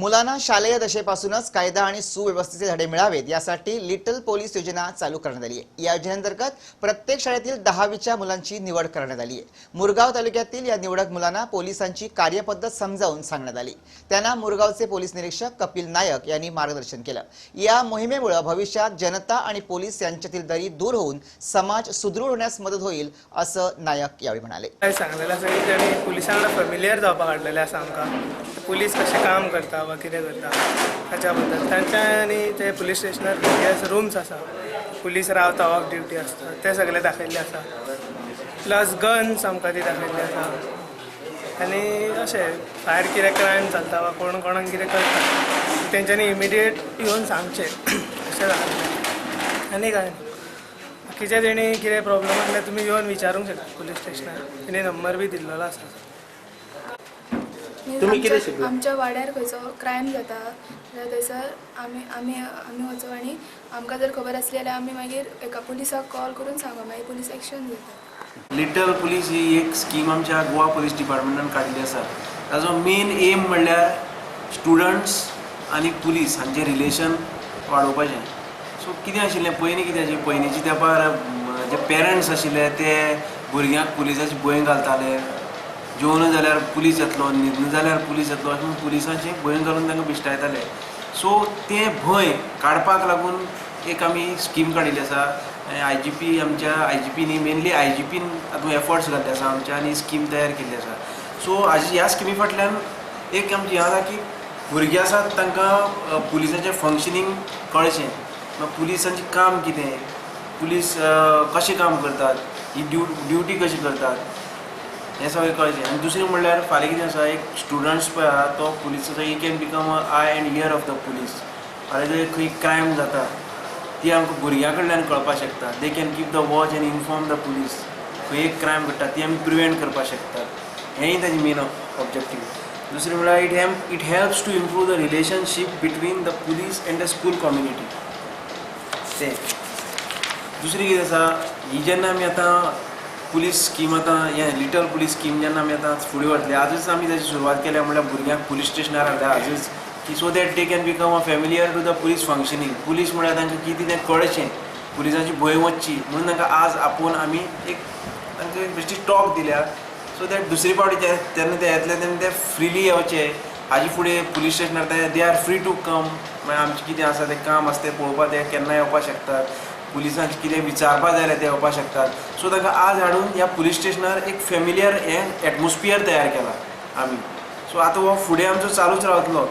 मुलांना शालेय दशेपासूनच कायदा आणि सुव्यवस्थेचे धडे मिळावेत यासाठी लिटल पोलीस योजना चालू करण्यात आली आहे। या योजनेअंतर्गत प्रत्येक शाळेतील 10वीच्या मुलांची निवड करण्यात आली आहे। मुरगाव तालुक्यातील या निवडक मुलांना पोलिसांची कार्यपद्धत समजावून सांगण्यात आली। त्यांना मुरगावचे पोलीस निरीक्षक कपिल नायक यांनी मार्गदर्शन केलं। या मोहिमेमुळे भविष्यात जनता आणि पोलीस यांच्यातील दरी दूर होऊन समाज सुदृढ होण्यास मदत होईल असं नायक यावेळी म्हणाले। पोलिसांना फॅमिलियर जावपाक हाडलेले आसा आमकां पुलीस कशें काम करता वा कितें करता हाच्या बद्दल तांच्या आनी ते पुलीस स्टेशनार रूम्स आसा पुलीस रावता ऑफ ड्युटी आसता ते सगळे दाखयल्ले आसा प्लस गन्स आमकां ती दाखयल्ली आसा आनी अशें भायर कितें क्रायम चलता वा कोण कोणाक कितें करता तेंच्यांनी इमिडिएट येवन सांगचें अशें जालें आनी काय बाकीच्या तेणी कितें प्रॉब्लम आसल्यार तुमी येवन विचारूंक शकता पुलीस स्टेशनार तेणी नंबर बी दिल्लो आसा। आमच्या वाड्यार खंयचो क्रायम जाता जाल्यार थंयसर आमी वचो आनी आमकां जर खबर आसली जाल्यार आमी मागीर एका पुलिसाक कॉल करून सांगप मागीर पुलीस एक्शन घेता। लिटल पुलीस ही एक स्कीम आमच्या गोवा पुलीस डिपार्टमेंटान काडिल्ली आसा। ताजो मेन एम म्हणल्यार स्टुडंट्स आनी पुलीस हांचें रिलेशन वाडोवपाचें। सो कितें आशिल्लें पयलीं कितें आशिल्लें पयलींच्या तेंपार जे पेरंट्स आशिल्ले ते भुरग्यांक पुलिसाची भंय घालताले जेवना जाल्यार पुलीस येतलो न्हिदना जाल्यार पुलीस येतलो अशें म्हणून पुलिसांची भंय घालून तांकां भिश्टायताले। सो ते भंय काडपाक लागून एक आमी स्कीम काडिल्ली आसा। IGP आमच्या IGP न्ही मेनली IGPन हातूंत एफर्ट्स घातले आसा आमच्या आनी स्कीम तयार केल्ली आसा। सो ह्या स्किमी फाटल्यान एक आमची हें आसा की भुरगे आसात तांकां पुलिसाचें फंक्शनींग कळचें पुलिसांचें काम कितें पुलीस कशें काम करतात ही ड्युटी कशी करतात हें सगळें कळचें। आनी दुसरें म्हणल्यार फाल्यां कितें आसा एक स्टुडंट्स पळय आसा तो पुलिसाचो ही can become a eye and ear of the police. फाल्यां जर खंय क्रायम जाता ती आमकां भुरग्यां कडल्यान कळपाक शकता। They can keep the watch end inform the police खंय एक क्रायम घडटा ती आमी प्रिवेंट करपाक शकतात हेंय ताजें मेन ऑब्जेक्टीव। दुसरें म्हणल्यार it helps to improve the relationship between the police and the school community. तें दुसरी कितें आसा ही जेन्ना आमी आतां पुलीस स्कीम आतां हें लिटल पुलीस स्कीम जेन्ना आमी आतां फुडें व्हरतले आजूच आमी ताची सुरवात केल्या म्हणल्यार भुरग्यांक पुलीस स्टेशनार हाडल्या आजूच की so that they can become a familiar to the police functioning. Police म्हळ्यार तांकां कितें तें कळचें पुलिसांची भंय वचची म्हणून तांकां आज आपोवन आमी एक तांकां एक बेश्टी टॉक दिल्या सो दॅट दुसरे फावटी तेन्ना ते येतले तेन्ना ते फ्रिली येवचे हाजे फुडें पुलीस स्टेशनार they are free to come मागीर आमचें कितें आसा तें काम आसा तें पळोवपाक ते केन्ना येवपाक शकतात पुलिसांचें कितें विचारपाक जाय जाल्यार ते येवपाक शकतात। सो तांकां आज हाडून ह्या पुलीस स्टेशनार एक फॅमिलियर हें एटमॉस्फियर तयार केला आमी। सो आतां हो फुडें आमचो चालूच रावतलो।